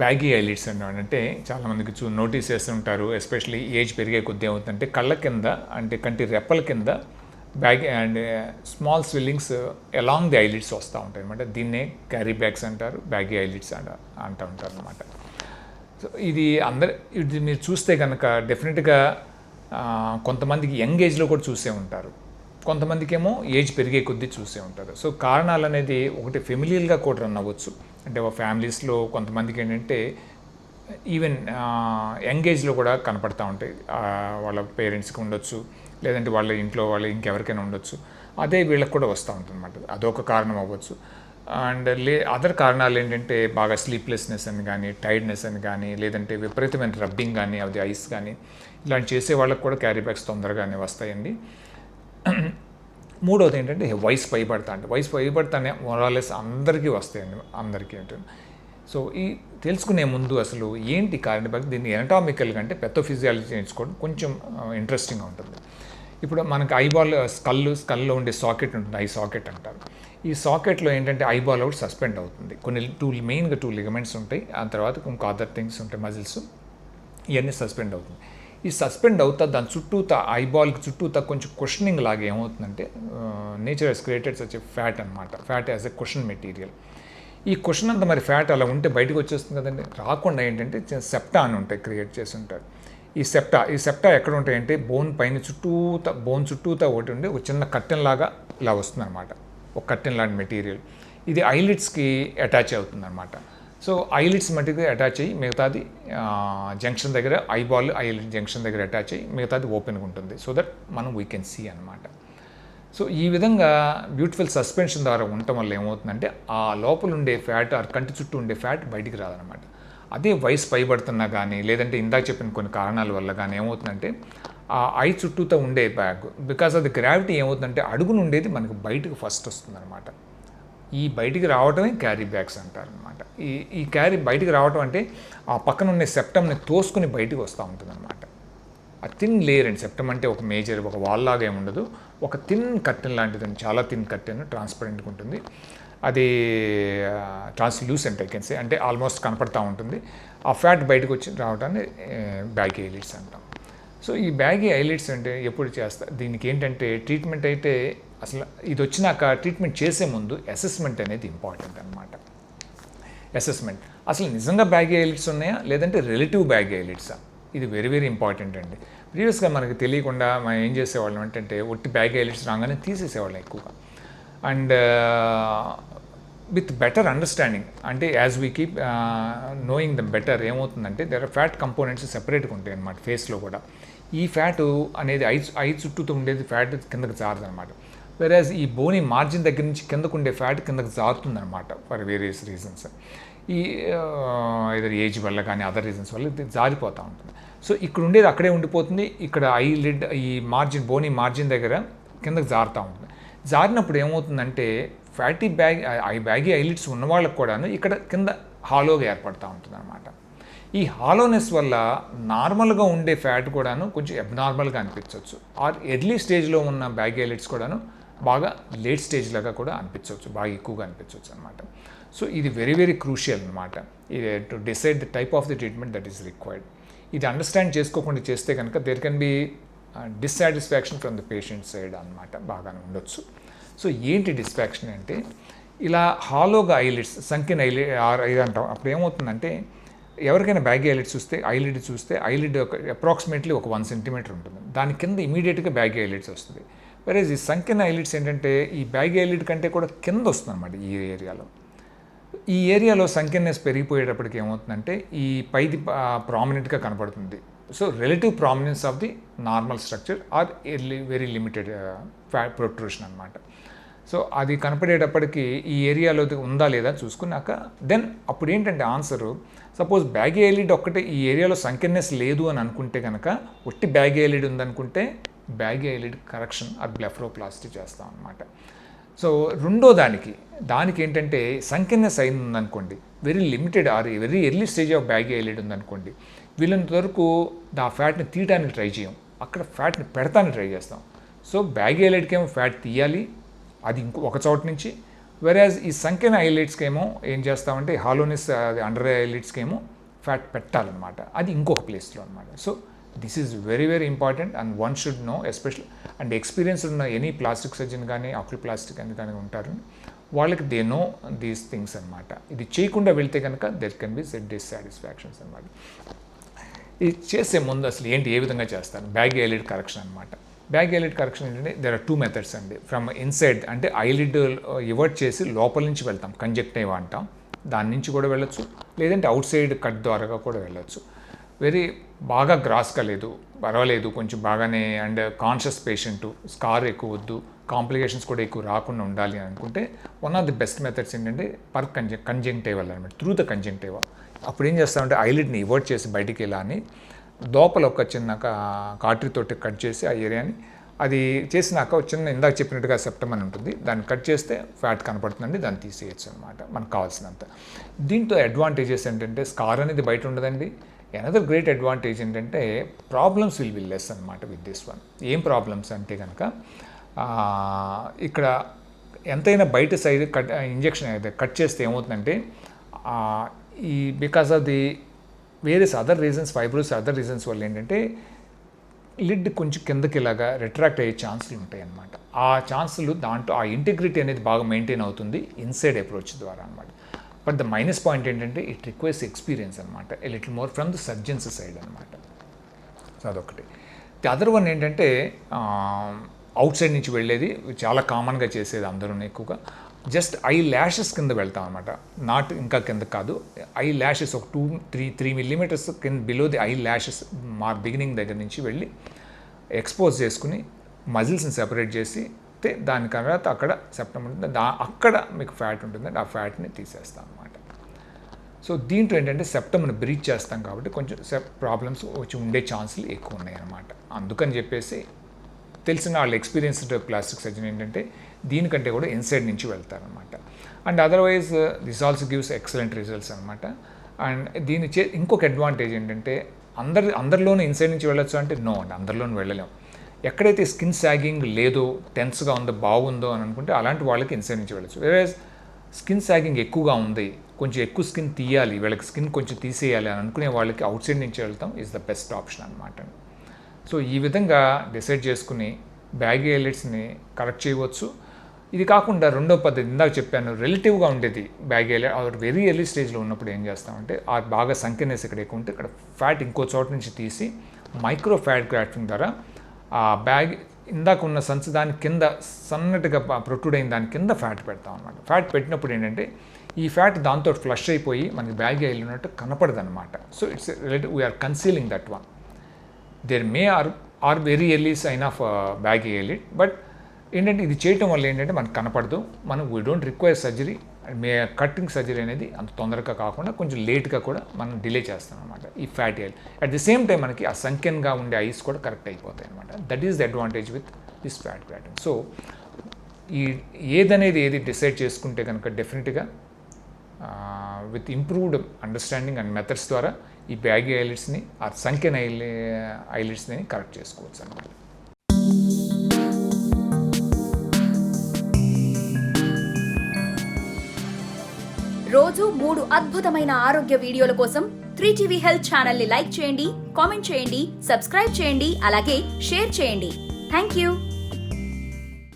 Baggy eyelids అంటే చాలామందికి notice చేస్తుంటారు. ఎస్పెషల్లీ ఏజ్ పెరిగే కొద్దీ ఏమవుతుందంటే కళ్ళ కింద అంటే కంటి రెప్పల కింద baggy and small swellings along the eyelids వస్తూ ఉంటాయి అనమాట. దీన్నే క్యారీ బ్యాగ్స్ అంటారు, బ్యాగీ ఐలిడ్స్ అంటూ ఉంటారు అనమాట. సో ఇది మీరు చూస్తే కనుక డెఫినెట్గా కొంతమందికి యంగ్ ఏజ్లో కూడా చూసే ఉంటారు, కొంతమందికి ఏమో ఏజ్ పెరిగే కొద్దీ చూసే ఉంటారు. సో కారణాలు అనేది ఒకటి ఫెమిలియల్గా కూడా రన్ అవ్వచ్చు. అంటే ఫ్యామిలీస్లో కొంతమందికి ఏంటంటే ఈవెన్ యంగ్ ఏజ్లో కూడా కనపడతా ఉంటాయి. వాళ్ళ పేరెంట్స్కి ఉండొచ్చు, లేదంటే వాళ్ళ ఇంట్లో వాళ్ళ ఇంకెవరికైనా ఉండొచ్చు. అదే వీళ్ళకి కూడా వస్తూ ఉంటుంది అన్నమాట. అదొక కారణం అవ్వచ్చు. అండ్ అదర్ కారణాలు ఏంటంటే బాగా స్లీప్లెస్నెస్ అని కానీ, టైర్డ్నెస్ అని కానీ, లేదంటే విపరీతమైన రబ్బింగ్ కానీ, అది ఐస్ కానీ, ఇలాంటి చేసే వాళ్ళకి కూడా క్యారీ బ్యాగ్స్ తొందరగానే వస్తాయండి. మూడవది ఏంటంటే వయసు పైబడతానే మొరాలెస్ అందరికీ వస్తాయండి, అందరికీ ఏంటంటే. సో ఈ తెలుసుకునే ముందు అసలు ఏంటి క్యారీ బ్యాగ్, దీన్ని ఎనటామికల్గా అంటే పెథోఫిజియాలజీ నేర్చుకోవడం కొంచెం ఇంట్రెస్టింగ్గా ఉంటుంది. ఇప్పుడు మనకి ఐబాల్ స్కల్లో ఉండే సాకెట్ ఉంటుంది, ఐ సాకెట్ అంటారు. ఈ సాకెట్లో ఏంటంటే ఐబాల్ అవుట్ సస్పెండ్ అవుతుంది. మెయిన్గా టూ లిగమెంట్స్ ఉంటాయి, ఆ తర్వాత ఇంకో అదర్ థింగ్స్ ఉంటాయి, మజిల్స్, ఇవన్నీ సస్పెండ్ అవుతుంది. ఈ సస్పెండ్ అవుతా దాని చుట్టూతా ఐబాల్కి చుట్టూతా కొంచెం క్వశ్చనింగ్ లాగా ఏమవుతుందంటే nature has created such a fat అనమాట. Fat as a question material. ఈ క్వశ్చన్ అంతా మరి ఫ్యాట్ అలా ఉంటే బయటకు వచ్చేస్తుంది కదండి. రాకుండా ఏంటంటే సెప్టా అని ఉంటాయి, క్రియేట్ చేసి ఉంటారు. ఈ సెప్టా ఎక్కడ ఉంటాయంటే బోన్ చుట్టూతా ఒకటి ఉండి ఒక చిన్న కట్టెన్లాగా ఇలా వస్తుంది అనమాట, ఒక కట్టెన్ లాంటి మెటీరియల్. ఇది ఐలిడ్స్కి అటాచ్ అవుతుంది అనమాట. సో ఐలిడ్స్ మట్టికి అటాచ్ అయ్యి మిగతాది జంక్షన్ దగ్గర ఐలిడ్ జంక్షన్ దగ్గర అటాచ్ అయ్యి మిగతాది ఓపెన్గా ఉంటుంది. సో దట్ మనం వీ కెన్ సీ అనమాట. సో ఈ విధంగా బ్యూటిఫుల్ సస్పెన్షన్ ద్వారా ఉండటం వల్ల ఏమవుతుందంటే ఆ లోపల ఉండే ఫ్యాట్, ఆ కంటి చుట్టూ ఉండే ఫ్యాట్ బయటికి రాదనమాట. అదే వయసు పైబడుతున్నా కానీ, లేదంటే ఇందాక చెప్పిన కొన్ని కారణాల వల్ల కానీ ఏమవుతుందంటే ఆ ఐ చుట్టూతో ఉండే bag, because of the gravity ఏమవుతుందంటే అడుగును ఉండేది మనకు బయటకు ఫస్ట్ వస్తుంది అనమాట. ఈ బయటికి రావటమే క్యారీ బ్యాగ్స్ అంటారు అనమాట. ఈ క్యారీ బయటికి రావటం అంటే ఆ పక్కన ఉండే సెప్టమ్ని తోసుకుని బయటకు వస్తూ ఉంటుంది అనమాట. ఆ థిన్ లేయర్ అండి. సెప్టమ్ అంటే ఒక మేజర్ ఒక వాల్ లాగా ఏమి ఉండదు, ఒక థిన్ కర్టెన్ లాంటిది, చాలా థిన్ కర్టెన్, ట్రాన్స్పరెంట్గా ఉంటుంది. అది ట్రాన్స్లూసెంట్ ఐ కెన్ సే, అంటే ఆల్మోస్ట్ కనపడతా ఉంటుంది. ఆ ఫ్యాట్ బయటకు వచ్చి రావటాన్ని బ్యాగీ ఐలిడ్స్ అంటాం. సో ఈ బ్యాగీ ఐలిడ్స్ అంటే ఎప్పుడు చేస్తారు, దీనికి ఏంటంటే ట్రీట్మెంట్ అయితే అసలు ఇది వచ్చినాక ట్రీట్మెంట్ చేసే ముందు అసెస్మెంట్ అనేది ఇంపార్టెంట్ అనమాట. అసెస్మెంట్ అసలు నిజంగా బ్యాగీ ఐలిడ్స్ ఉన్నాయా లేదంటే రిలేటివ్ బ్యాగీ ఐలిడ్సా, ఇది వెరీ వెరీ ఇంపార్టెంట్ అండి. ప్రీవియస్గా మనకి తెలియకుండా మనం ఏం చేసేవాళ్ళం అంటే ఒట్టి బ్యాగీ ఐలిడ్స్ రాగానే తీసేసేవాళ్ళం ఎక్కువగా. అండ్ విత్ బెటర్ అండర్స్టాండింగ్, అంటే as we keep knowing the better ఏమవుతుందంటే దేర్ ఆర్ ఫ్యాట్ కంపోనెంట్స్ సెపరేట్గా ఉంటాయి అన్నమాట ఫేస్లో కూడా. ఈ ఫ్యాటు అనేది ఐ చుట్టూతో ఉండేది ఫ్యాట్ కిందకి జారదనమాట. వెరాజ్ ఈ బోని మార్జిన్ దగ్గర నుంచి కిందకు ఉండే ఫ్యాట్ కిందకు జారుతుందనమాట ఫర్ వేరియస్ రీజన్స్. ఈ ఏదైనా ఏజ్ వల్ల కానీ అదర్ రీజన్స్ వల్ల ఇది జారిపోతూ ఉంటుంది. సో ఇక్కడ ఉండేది అక్కడే ఉండిపోతుంది, ఇక్కడ ఈ బోని మార్జిన్ దగ్గర కిందకు జారుతూ ఉంటుంది. జారినప్పుడు ఏమవుతుందంటే బ్యాగీ ఐలిడ్స్ ఉన్న వాళ్ళకి కూడాను ఇక్కడ కింద హాలోగా ఏర్పడుతూ ఉంటుంది అనమాట. ఈ హాలోనెస్ వల్ల నార్మల్గా ఉండే ఫ్యాట్ కూడాను కొంచెం అబ్నార్మల్గా అనిపించవచ్చు, ఆర్ ఎర్లీ స్టేజ్లో ఉన్న బ్యాగీ ఐలిడ్స్ కూడాను బాగా లేట్ స్టేజ్ లాగా కూడా అనిపించవచ్చు, బాగా ఎక్కువగా అనిపించవచ్చు అనమాట. సో ఇది వెరీ వెరీ క్రూషియల్ అనమాట, ఇది to decide the type of the treatment that is required. ఇది అండర్స్టాండ్ చేసుకోకుండా చేస్తే కనుక there can be dissatisfaction from the patient side అనమాట, బాగానే ఉండొచ్చు. సో ఏంటి డిస్ఫాక్షన్ అంటే ఇలా హాలోగా ఐలిడ్స్, సంఖ్యన ఐలిడ్ అంటాం. అప్పుడు ఏమవుతుందంటే ఎవరికైనా బ్యాగీ ఐలిడ్ చూస్తే ఐలిడ్ అప్రాక్సిమేట్లీ ఒక 1 సెంటీమీటర్ ఉంటుంది, దాని కింద ఇమీడియట్గా బ్యాగీ ఐలిడ్స్ వస్తుంది. వెరేజ్ ఈ సంఖ్యన ఐలిడ్స్ ఏంటంటే ఈ బ్యాగీ ఐలిడ్ కంటే కూడా కింద వస్తుంది అనమాట. ఈ ఏరియాలో సంఖ్యనెస్ పెరిగిపోయేటప్పటికి ఏమవుతుందంటే ఈ పైది ప్రామినెంట్గా కనపడుతుంది. So relative prominence of the normal structure or very limited protrusion అనమాట. సో అది కనపడేటప్పటికి ఈ ఏరియాలో ఉందా లేదా చూసుకున్నాక దెన్ అప్పుడు ఏంటంటే ఆన్సరు, సపోజ్ బ్యాగీ ఐలిడ్ ఒక్కటే ఈ ఏరియాలో సంఖ్యనెస్ లేదు అని అనుకుంటే కనుక, ఒట్టి బ్యాగీ ఐలిడ్ ఉందనుకుంటే baggy eyelid correction or blepharoplasty చేస్తాం అనమాట. సో రెండో దానికి ఏంటంటే సంఖ్యనెస్ అయింది ఉందనుకోండి, very limited or very early stage of baggy eyelid ఉందనుకోండి, వీళ్ళంత వరకు ఆ ఫ్యాట్ని తీయడానికి ట్రై చేయం, అక్కడ ఫ్యాట్ని పెడతానికి ట్రై చేస్తాం. సో బ్యాగీ ఐలిడ్కి ఏమో ఫ్యాట్ తీయాలి, అది ఒక చోట నుంచి వెరాజ్ ఈ సంకెన్ ఐలిడ్స్కి ఏమో ఏం చేస్తామంటే హాలోనెస్ అండర్ ఐలిడ్స్కి ఏమో ఫ్యాట్ పెట్టాలన్నమాట, అది ఇంకొక ప్లేస్లో అనమాట. So this is very very important and one should know special. And experience ఉన్న ఎనీ ప్లాస్టిక్ సర్జన్ కానీ ఆక్యుల్ ప్లాస్టిక్ అని కానీ ఉంటారు, వాళ్ళకి దే నో దీస్ థింగ్స్ అనమాట. ఇది చేయకుండా వెళ్తే కనుక దెర్ కెన్ బి డిస్సాటిస్ఫాక్షన్స్ అనమాట. ఇది చేసే ముందు అసలు ఏంటి, ఏ విధంగా చేస్తారు? బ్యాగీ ఐలిడ్ కరెక్షన్ అనమాట. బ్యాగీ ఐలిడ్ కరెక్షన్ ఏంటంటే దెర్ ఆర్ 2 మెథడ్స్ అండి. ఫ్రమ్ ఇన్సైడ్ అంటే ఐలిడ్ ఇవర్ట్ చేసి లోపల నుంచి వెళ్తాం, కంజక్టివ్ అంటాం, దాని నుంచి కూడా వెళ్ళొచ్చు, లేదంటే అవుట్ సైడ్ కట్ ద్వారా కూడా వెళ్ళొచ్చు. వెరీ బాగా గ్రాస్గా లేదు, పర్వాలేదు, కొంచెం బాగానే అండ్ కాన్షియస్ పేషెంట్, స్కార్ ఎక్కువ వద్దు, కాంప్లికేషన్స్ కూడా ఎక్కువ రాకుండా ఉండాలి అని అనుకుంటే one of the best methods ఏంటంటే పర్ కంజంక్టివల్ అనమాట, త్రూ ద కంజంక్టివా. అప్పుడు ఏం చేస్తామంటే ఐలిడ్ని ఇవర్ట్ చేసి బయటికి ఇలా అని లోపల ఒక చిన్న కాటరీతోటి కట్ చేసి ఆ ఏరియాని, అది చేసినాక చిన్న ఇందాక చెప్పినట్టుగా సెప్టమ్ అని ఉంటుంది, దాన్ని కట్ చేస్తే ఫ్యాట్ కనపడుతుందండి, దాన్ని తీసేయచ్చు అనమాట మనకు కావాల్సినంత. దీంతో అడ్వాంటేజెస్ ఏంటంటే స్కార్ అనేది బయట ఉండదండి. అనదర్ గ్రేట్ అడ్వాంటేజ్ ఏంటంటే ప్రాబ్లమ్స్ విల్ బి లెస్ అనమాట విత్ దిస్ వన్. ఏం ప్రాబ్లమ్స్ అంటే కనుక ఇక్కడ ఎంతైనా బయట సైడ్ ఇంజెక్షన్ అయితే కట్ చేస్తే ఏమవుతుందంటే ఈ because of the various other reasons, fibrous other reasons వల్ల ఏంటంటే లిడ్ కొంచెం కిందకి ఇలాగా రిట్రాక్ట్ అయ్యే ఛాన్సులు ఉంటాయి అన్నమాట. ఆ ఛాన్సులు దాంట్లో ఆ ఇంటిగ్రిటీ అనేది బాగా మెయింటైన్ అవుతుంది ఇన్సైడ్ అప్రోచ్ ద్వారా అనమాట. బట్ ద మైనస్ పాయింట్ ఏంటంటే ఇట్ రిక్వైర్స్ ఎక్స్పీరియన్స్ అనమాట, a little more from the surgeons side అనమాట. సో అదొకటి. ది అదర్ వన్ ఏంటంటే అవుట్ సైడ్ నుంచి వెళ్ళేది చాలా కామన్గా చేసేది అందరూ ఎక్కువగా, జస్ట్ ఐ ల్యాషెస్ కింద వెళ్తాం అనమాట, నాట్ ఇంకా కింద కాదు, ఐ ల్యాషెస్ ఒక 2-3 మిల్లీమీటర్స్ కింద బిలో ది ఐ ల్యాషెస్ మా బిగినింగ్ దగ్గర నుంచి వెళ్ళి ఎక్స్పోజ్ చేసుకుని మజిల్స్ని సెపరేట్ చేసి దాని తర్వాత అక్కడ సెప్టమ్ ఉంటుంది, అక్కడ మీకు ఫ్యాట్ ఉంటుందండి, ఆ ఫ్యాట్ని తీసేస్తాం అనమాట. సో దీంట్లో ఏంటంటే సెప్టమ్ని బ్రీచ్ చేస్తాం కాబట్టి కొంచెం ప్రాబ్లమ్స్ వచ్చి ఉండే ఛాన్సులు ఎక్కువ ఉన్నాయి అన్నమాట. అందుకని చెప్పేసి తెలిసిన వాళ్ళు ఎక్స్పీరియన్స్డ్ ప్లాస్టిక్ సర్జన్ ఏంటంటే దీనికంటే కూడా ఇన్సైడ్ నుంచి వెళ్తారనమాట. And otherwise this also gives excellent results అనమాట. అండ్ దీని ఇంకొక అడ్వాంటేజ్ ఏంటంటే అందరిలోనూ ఇన్సైడ్ నుంచి వెళ్ళొచ్చు అంటే నో అండి, అందరిలోనూ వెళ్ళలేం. ఎక్కడైతే స్కిన్ సాగింగ్ లేదో, టెన్స్గా ఉందో, బాగుందో అని అనుకుంటే అలాంటి వాళ్ళకి ఇన్సైడ్ నుంచి వెళ్ళచ్చు. వేరే స్కిన్ సాగింగ్ ఎక్కువగా ఉంది, కొంచెం ఎక్కువ స్కిన్ తీయాలి, వీళ్ళకి స్కిన్ కొంచెం తీసేయాలి అని అనుకునే వాళ్ళకి అవుట్ సైడ్ నుంచి వెళ్తాం ఈజ్ ద బెస్ట్ ఆప్షన్ అనమాట. సో ఈ విధంగా డిసైడ్ చేసుకుని బ్యాగీ ఐలిడ్స్ని కరెక్ట్ చేయవచ్చు. ఇది కాకుండా రెండో పద్ధతి ఇందాక చెప్పాను, రిలేటివ్గా ఉండేది బ్యాగీ ఐలిడ్ వెరీ ఎర్లీ స్టేజ్లో ఉన్నప్పుడు ఏం చేస్తామంటే ఆ బాగా సంకెనెస్ ఇక్కడ ఎక్కువ ఉంటే ఇక్కడ ఫ్యాట్ ఇంకో చోట నుంచి తీసి మైక్రో ఫ్యాట్ గ్రాఫ్టింగ్ ద్వారా ఆ బ్యాగ్ ఇందాక ఉన్న సంచి దాని కింద సన్నటిగా ప్రొట్రూడ్ అయిన దాని కింద ఫ్యాట్ పెడతాం అనమాట. ఫ్యాట్ పెట్టినప్పుడు ఏంటంటే ఈ ఫ్యాట్ దాంతో ఫ్లష్ అయిపోయి మనకి బ్యాగీ ఐలిడ్ ఉన్నట్టు కనపడదు అనమాట. So it's relative we are concealing that one. There may are very early sign of baggy eyelid, but ఏంటంటే ఇది చేయటం వల్ల ఏంటంటే మనకు కనపడదు, మనం we don't require surgery, cutting surgery అనేది అంత తొందరగా కాకుండా కొంచెం లేట్గా కూడా మనం డిలే చేస్తాం అనమాట ఈ fatty eyelid. At the same time మనకి ఆ సంఖ్యంగా ఉండే ఐస్ కూడా కరెక్ట్ అయిపోతాయి అనమాట. That is the advantage with this fat grafting. So ఏది డిసైడ్ చేసుకుంటే కనుక డెఫినెట్గా with improved understanding and methods ద్వారా ఈ బ్యాగీ ఐలిడ్స్ని ఆ సంఖ్యన ఐలిడ్స్ని కరెక్ట్ చేసుకోవచ్చు అనమాట. రోజు 3 అద్భుతమైన ఆరోగ్య వీడియోల కోసం 3TV హెల్త్ ఛానల్ ని లైక్ చేయండి, కామెంట్ చేయండి, సబ్స్క్రైబ్ చేయండి, అలాగే షేర్ చేయండి. Thank you.